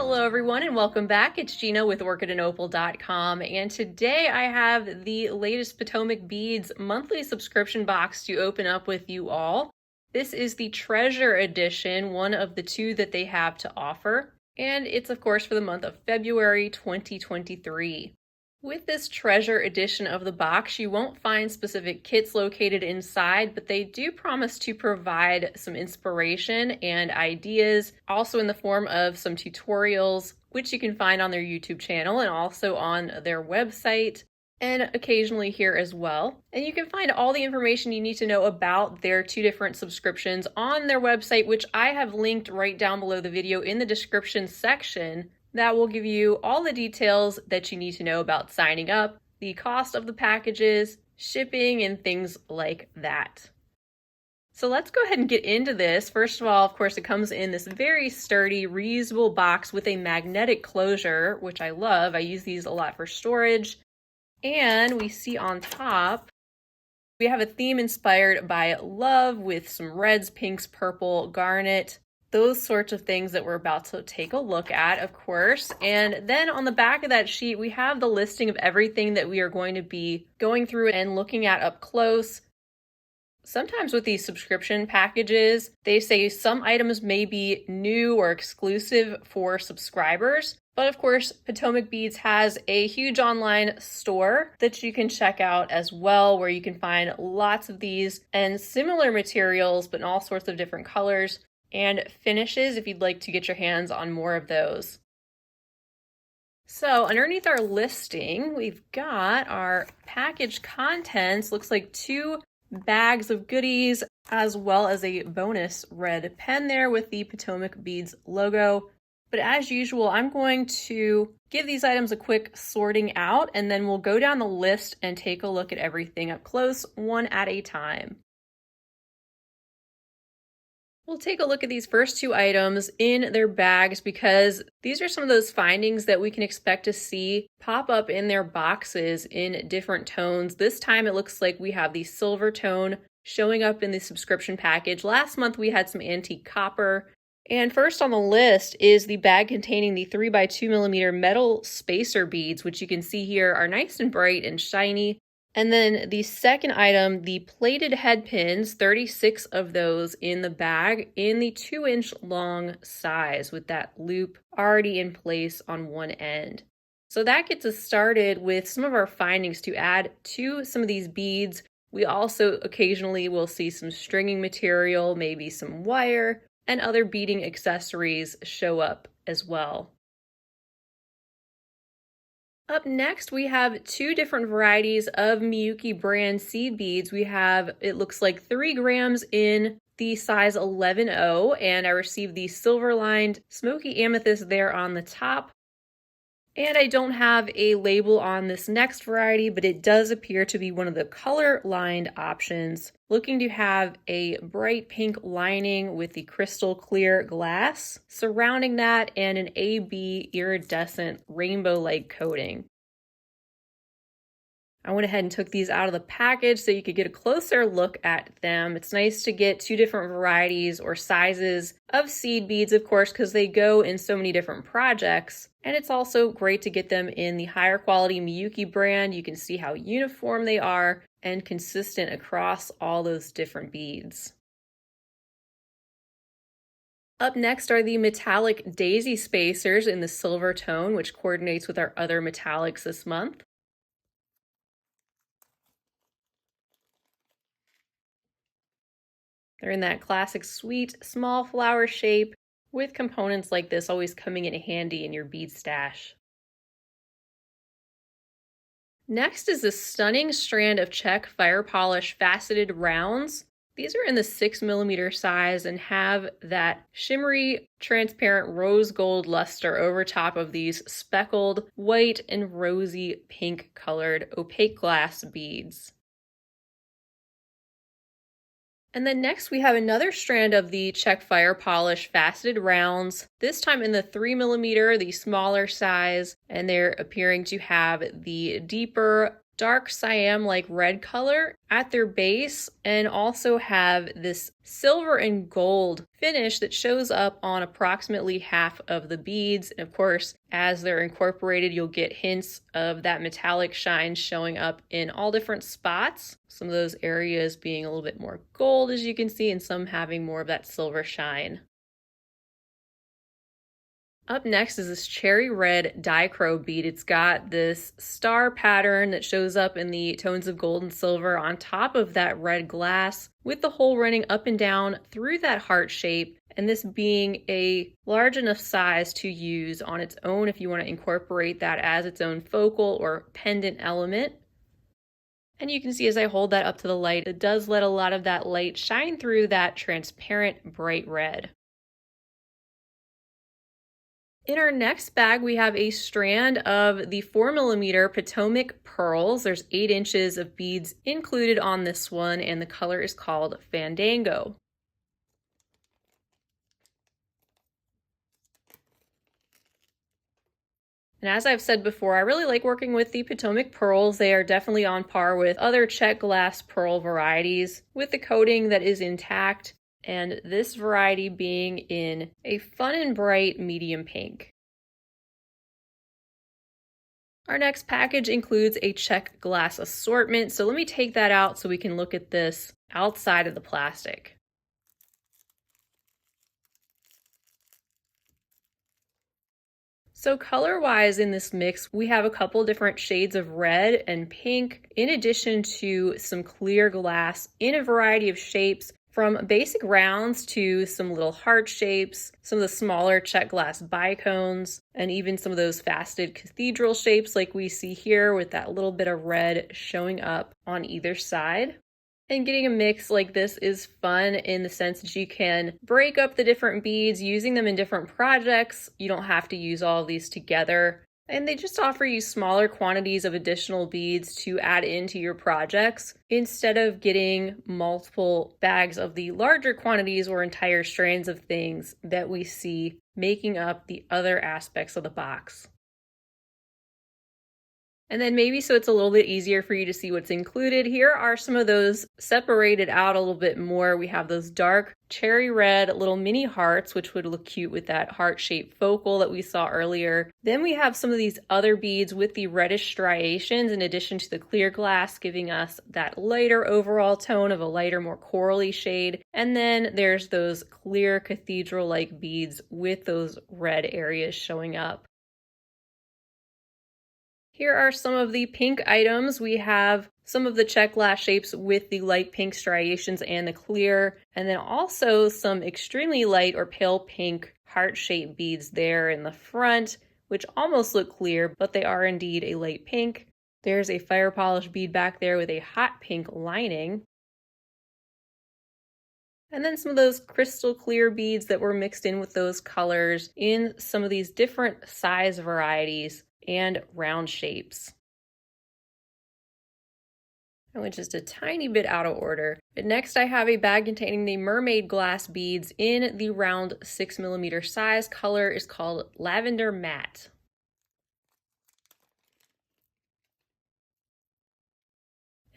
Hello everyone and welcome back. It's Gina with orchidandopal.com, and today I have the latest Potomac Beads monthly subscription box to open up with you all. This is the Treasure Edition, one of the two that they have to offer, and it's of course for the month of February 2023. With this Treasure Edition of the box, you won't find specific kits located inside, but they do promise to provide some inspiration and ideas, also in the form of some tutorials, which you can find on their YouTube channel and also on their website, and occasionally here as well. And you can find all the information you need to know about their two different subscriptions on their website, which I have linked right down below the video in the description section. That will give you all the details that you need to know about signing up, the cost of the packages, shipping, and things like that. So let's go ahead and get into this. First of all, of course, it comes in this very sturdy, reusable box with a magnetic closure, which I love. I use these a lot for storage. And we see on top, we have a theme inspired by love with some reds, pinks, purple, garnet, those sorts of things that we're about to take a look at, of course. And then on the back of that sheet, we have the listing of everything that we are going to be going through and looking at up close. Sometimes with these subscription packages, they say some items may be new or exclusive for subscribers. But of course, Potomac Beads has a huge online store that you can check out as well, where you can find lots of these and similar materials, but in all sorts of different colors and finishes if you'd like to get your hands on more of those. So underneath our listing, we've got our package contents. Looks like 2 bags of goodies, as well as a bonus red pen there with the Potomac Beads logo. But as usual, I'm going to give these items a quick sorting out, and then we'll go down the list and take a look at everything up close, one at a time. We'll take a look at these first 2 items in their bags because these are some of those findings that we can expect to see pop up in their boxes in different tones. This time it looks like we have the silver tone showing up in the subscription package. Last month we had some antique copper. And first on the list is the bag containing the 3x2mm metal spacer beads, which you can see here are nice and bright and shiny. And then the second item, the plated head pins, 36 of those in the bag in the 2-inch long size with that loop already in place on one end. So that gets us started with some of our findings to add to some of these beads. We also occasionally will see some stringing material, maybe some wire, and other beading accessories show up as well. Up next, we have 2 different varieties of Miyuki brand seed beads. We have, it looks like 3 grams in the size 11-0, and I received the silver lined smoky amethyst there on the top. And I don't have a label on this next variety, but it does appear to be one of the color lined options, looking to have a bright pink lining with the crystal clear glass surrounding that and an AB iridescent rainbow-like coating. I went ahead and took these out of the package so you could get a closer look at them. It's nice to get 2 different varieties or sizes of seed beads, of course, because they go in so many different projects. And it's also great to get them in the higher quality Miyuki brand. You can see how uniform they are and consistent across all those different beads. Up next are the metallic daisy spacers in the silver tone, which coordinates with our other metallics this month. They're in that classic sweet small flower shape with components like this always coming in handy in your bead stash. Next is this stunning strand of check fire polish faceted rounds. These are in the 6mm size and have that shimmery, transparent rose gold luster over top of these speckled white and rosy pink colored opaque glass beads. And then next we have another strand of the check fire polish faceted rounds, this time in the 3mm, the smaller size, and they're appearing to have the deeper dark cyan-like red color at their base and also have this silver and gold finish that shows up on approximately half of the beads. And of course, as they're incorporated, you'll get hints of that metallic shine showing up in all different spots. Some of those areas being a little bit more gold, as you can see, and some having more of that silver shine. Up next is this cherry red dichro bead. It's got this star pattern that shows up in the tones of gold and silver on top of that red glass, with the hole running up and down through that heart shape, and this being a large enough size to use on its own if you want to incorporate that as its own focal or pendant element. And you can see as I hold that up to the light, it does let a lot of that light shine through that transparent bright red. In our next bag, we have a strand of the 4mm Potomac pearls. There's 8 inches of beads included on this one, and the color is called Fandango. And as I've said before, I really like working with the Potomac pearls. They are definitely on par with other check glass pearl varieties with the coating that is intact, and this variety being in a fun and bright medium pink. Our next package includes a check glass assortment, so let me take that out so we can look at this outside of the plastic. So color-wise in this mix, we have a couple different shades of red and pink, in addition to some clear glass in a variety of shapes, from basic rounds to some little heart shapes, some of the smaller check glass bicones, and even some of those faceted cathedral shapes like we see here with that little bit of red showing up on either side. And getting a mix like this is fun in the sense that you can break up the different beads using them in different projects. You don't have to use all of these together. And they just offer you smaller quantities of additional beads to add into your projects instead of getting multiple bags of the larger quantities or entire strands of things that we see making up the other aspects of the box. And then maybe so it's a little bit easier for you to see what's included, here are some of those separated out a little bit more. We have those dark cherry red little mini hearts, which would look cute with that heart-shaped focal that we saw earlier. Then we have some of these other beads with the reddish striations in addition to the clear glass, giving us that lighter overall tone of a lighter, more corally shade. And then there's those clear cathedral-like beads with those red areas showing up. Here are some of the pink items. We have some of the check glass shapes with the light pink striations and the clear, and then also some extremely light or pale pink heart-shaped beads there in the front, which almost look clear, but they are indeed a light pink. There's a fire polish bead back there with a hot pink lining. And then some of those crystal clear beads that were mixed in with those colors in some of these different size varieties and round shapes. I went just a tiny bit out of order. But next I have a bag containing the mermaid glass beads in the round 6mm size. Color is called Lavender Matte.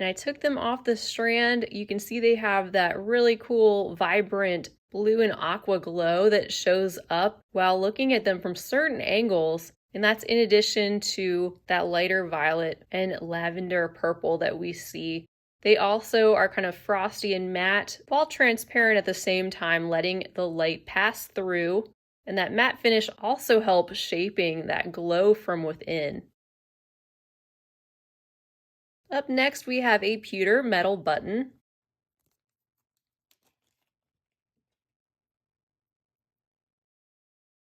And I took them off the strand. You can see they have that really cool, vibrant blue and aqua glow that shows up while looking at them from certain angles. And that's in addition to that lighter violet and lavender purple that we see. They also are kind of frosty and matte, while transparent at the same time, letting the light pass through. And that matte finish also helps shaping that glow from within. Up next, we have a pewter metal button.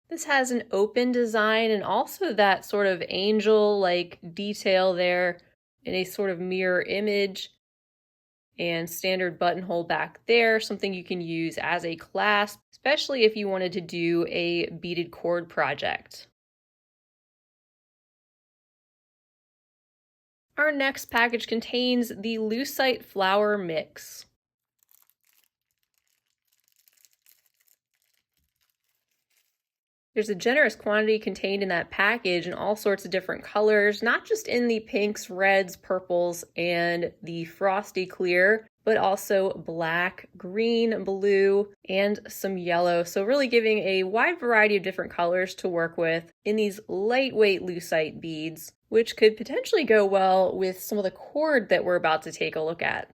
This has an open design and also that sort of angel-like detail there in a sort of mirror image, and standard buttonhole back there, something you can use as a clasp, especially if you wanted to do a beaded cord project. Our next package contains the lucite flower mix. There's a generous quantity contained in that package in all sorts of different colors, not just in the pinks, reds, purples, and the frosty clear, but also black, green, blue, and some yellow. So really giving a wide variety of different colors to work with in these lightweight lucite beads, which could potentially go well with some of the cord that we're about to take a look at.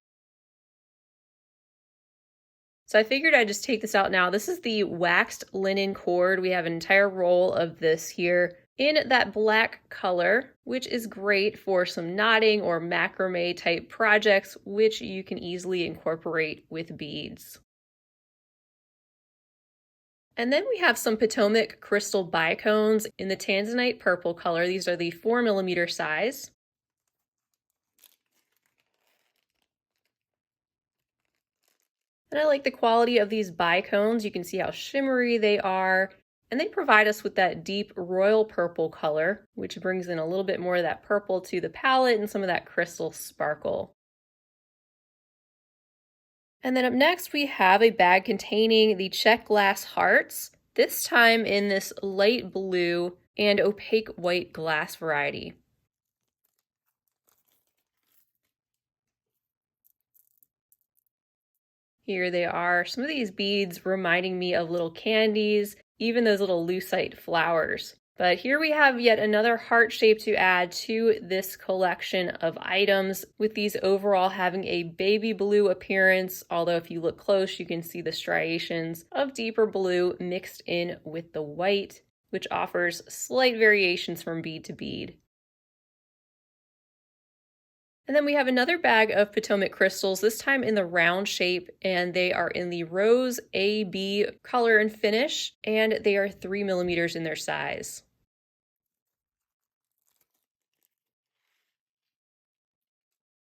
So I figured I'd just take this out now. This is the waxed linen cord. We have an entire roll of this here in that black color, which is great for some knotting or macrame type projects, which you can easily incorporate with beads. And then we have some Potomac crystal bicones in the tanzanite purple color. These are the 4mm size. And I like the quality of these bicones. You can see how shimmery they are. And they provide us with that deep royal purple color, which brings in a little bit more of that purple to the palette and some of that crystal sparkle. And then up next, we have a bag containing the check glass hearts, this time in this light blue and opaque white glass variety. Here they are, some of these beads reminding me of little candies, even those little lucite flowers. But here we have yet another heart shape to add to this collection of items, with these overall having a baby blue appearance, although if you look close you can see the striations of deeper blue mixed in with the white, which offers slight variations from bead to bead. And then we have another bag of Potomac crystals, this time in the round shape, and they are in the rose AB color and finish, and they are 3mm in their size.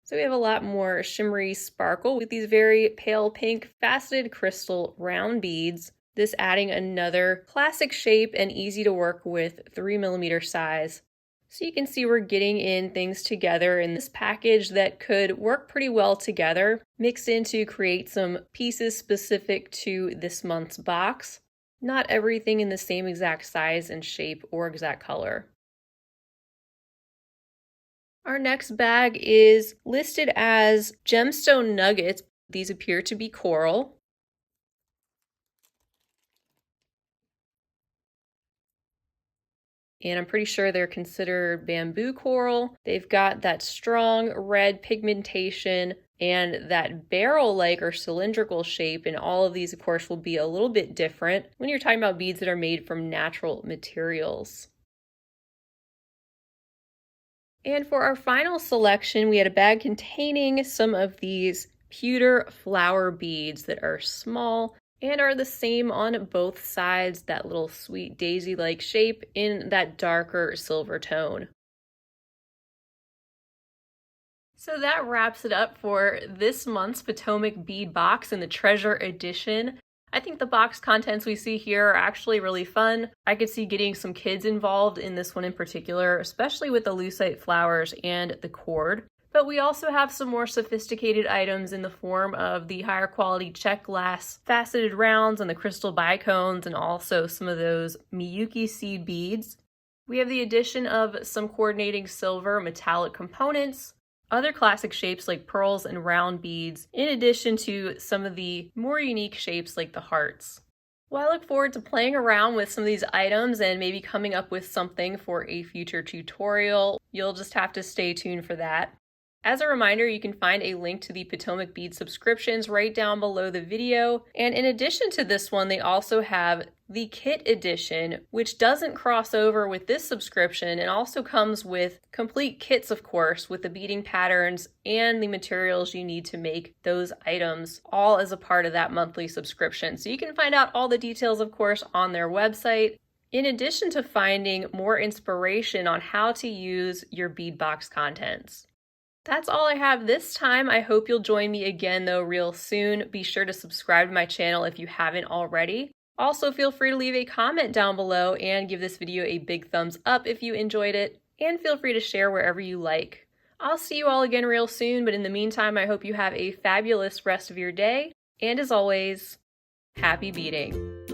So we have a lot more shimmery sparkle with these very pale pink faceted crystal round beads, this adding another classic shape and easy to work with 3mm size. So you can see we're getting in things together in this package that could work pretty well together, mixed in to create some pieces specific to this month's box. Not everything in the same exact size and shape or exact color. Our next bag is listed as gemstone nuggets. These appear to be coral. And I'm pretty sure they're considered bamboo coral. They've got that strong red pigmentation and that barrel-like or cylindrical shape, and all of these, of course, will be a little bit different when you're talking about beads that are made from natural materials. And for our final selection, we had a bag containing some of these pewter flower beads that are small and are the same on both sides, that little sweet daisy-like shape in that darker silver tone. So that wraps it up for this month's Potomac bead box in the Treasure Edition. I think the box contents we see here are actually really fun. I could see getting some kids involved in this one in particular, especially with the lucite flowers and the cord. But we also have some more sophisticated items in the form of the higher quality check glass faceted rounds and the crystal bicones, and also some of those Miyuki seed beads. We have the addition of some coordinating silver metallic components, other classic shapes like pearls and round beads, in addition to some of the more unique shapes like the hearts. Well, I look forward to playing around with some of these items and maybe coming up with something for a future tutorial. You'll just have to stay tuned for that. As a reminder, you can find a link to the Potomac bead subscriptions right down below the video. And in addition to this one, they also have the kit edition, which doesn't cross over with this subscription and also comes with complete kits, of course, with the beading patterns and the materials you need to make those items, all as a part of that monthly subscription. So you can find out all the details, of course, on their website, in addition to finding more inspiration on how to use your bead box contents. That's all I have this time. I hope you'll join me again, though, real soon. Be sure to subscribe to my channel if you haven't already. Also, feel free to leave a comment down below and give this video a big thumbs up if you enjoyed it, and feel free to share wherever you like. I'll see you all again real soon, but in the meantime, I hope you have a fabulous rest of your day, and as always, happy beading.